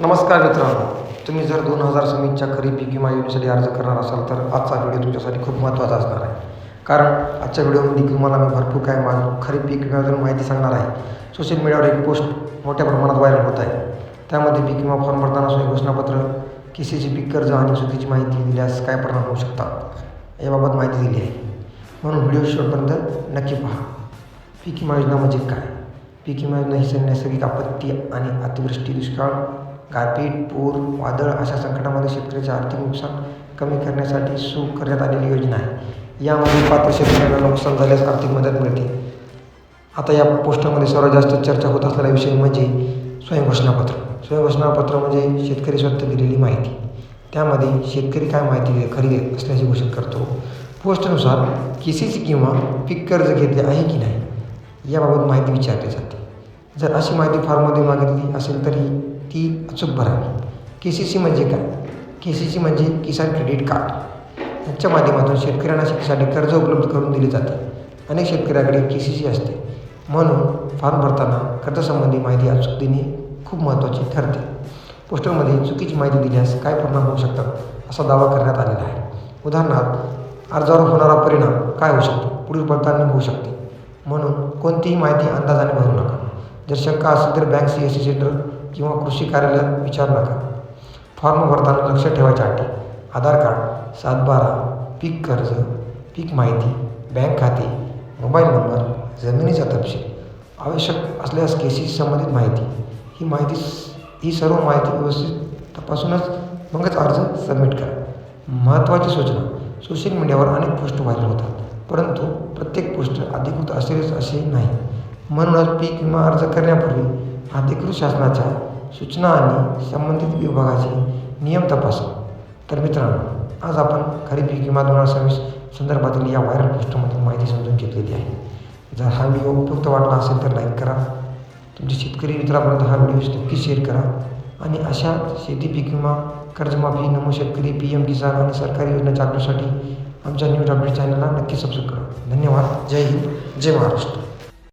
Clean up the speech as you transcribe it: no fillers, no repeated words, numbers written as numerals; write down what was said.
नमस्कार मित्रांनो, तुम्ही जर 2026च्या खरीप पीक विमा योजनेसाठी अर्ज करणार असाल तर आजचा व्हिडिओ तुमच्यासाठी खूप महत्त्वाचा असणार आहे. कारण आजच्या व्हिडिओमध्ये तुम्हाला मी भरपूर काय खरीप पीक विम्याबद्दल माहिती सांगणार आहे. सोशल मीडियावर एक पोस्ट मोठ्या प्रमाणात व्हायरल होत आहे. त्यामध्ये पीक विमा फॉर्म भरताना सोयी घोषणापत्र, केसीसी पीक कर्ज आणि चुकीची माहिती दिल्यास काय परिणाम होऊ शकतात याबाबत माहिती दिली आहे. म्हणून व्हिडिओ शेवटपर्यंत नक्की पहा. पीक विमा योजना म्हणजे काय? पीक विमा योजना ही नैसर्गिक आपत्ती आणि अतिवृष्टी, दुष्काळ, गारपीट, पूर, वादळ अशा संकटामध्ये शेतकऱ्याचे आर्थिक नुकसान कमी करण्यासाठी सुरू करण्यात आलेली योजना आहे. यामध्ये पात्र शेतकऱ्यांना नुकसान झाल्यास आर्थिक मदत मिळते. आता या पोस्टरमध्ये सर्वात जास्त चर्चा होत असलेला विषय म्हणजे स्वयं घोषणापत्र. स्वयं घोषणापत्र म्हणजे शेतकरी स्वतः दिलेली माहिती. त्यामध्ये शेतकरी काय माहिती खरी असल्याचे घोषित करतो. पोस्टनुसार केसीसी किंवा पीक कर्ज घेतले आहे की नाही याबाबत माहिती विचारली जाते. जर अशी माहिती फॉर्ममध्ये मागितली असेल तरी ती अचूक भरावी. केसीसी म्हणजे काय? केसीसी म्हणजे किसान क्रेडिट कार्ड. याच्या माध्यमातून शेतकऱ्यांना शेतीसाठी कर्ज उपलब्ध करून दिले जाते. अनेक शेतकऱ्याकडे केसीसी असते, म्हणून फॉर्म भरताना कर्जासंबंधी माहिती अचूक देणे खूप महत्त्वाचे ठरते. पोस्टरमध्ये चुकीची माहिती दिल्यास काय परिणाम होऊ शकतात असा दावा करण्यात आलेला आहे. उदाहरणार्थ, अर्जावर होणारा परिणाम काय होऊ शकतो? पुढील पडताळणी होऊ शकते. म्हणून कोणतीही माहिती अंदाजाने भरू नका. जर शंका असेल तर बँक, CSC सेंटर किंवा कृषी कार्यालयात विचारू नका. फॉर्म भरताना लक्ष ठेवायच्या अटी: आधार कार्ड, 7/12, पीक कर्ज, पीक माहिती, बँक खाते, मोबाईल नंबर, जमिनीचा तपशील, आवश्यक असल्यास केसीसी संबंधित माहिती. ही सर्व माहिती व्यवस्थित तपासूनच मगच अर्ज सबमिट करा. महत्त्वाची सूचना: सोशल मीडियावर अनेक पोस्ट व्हायरल होतात, परंतु प्रत्येक पोस्ट अधिकृत असेलच असे नाही. म्हणूनच पीक विमा अर्ज करण्यापूर्वी अधिकृत शासनाच्या सूचना आणि संबंधित विभागाचे नियम तपासा. तर मित्रांनो, आज आपण खरीप पीक विमा 2026 संदर्भातील या व्हायरल पोस्टमधील माहिती समजून घेतलेली आहे. जर हा व्हिडिओ उपयुक्त वाटला असेल तर लाईक करा. तुमच्या शेतकरी मित्रापर्यंत हा व्हिडिओ नक्की शेअर करा. आणि अशा शेती पीक विमा, कर्जमाफी, नमो शेतकरी, PM किसान आणि सरकारी योजनेच्या अपडेटसाठी आमच्या न्यूज अपडेट चॅनलला नक्की सबस्क्राईब करा. धन्यवाद. जय हिंद, जय महाराष्ट्र.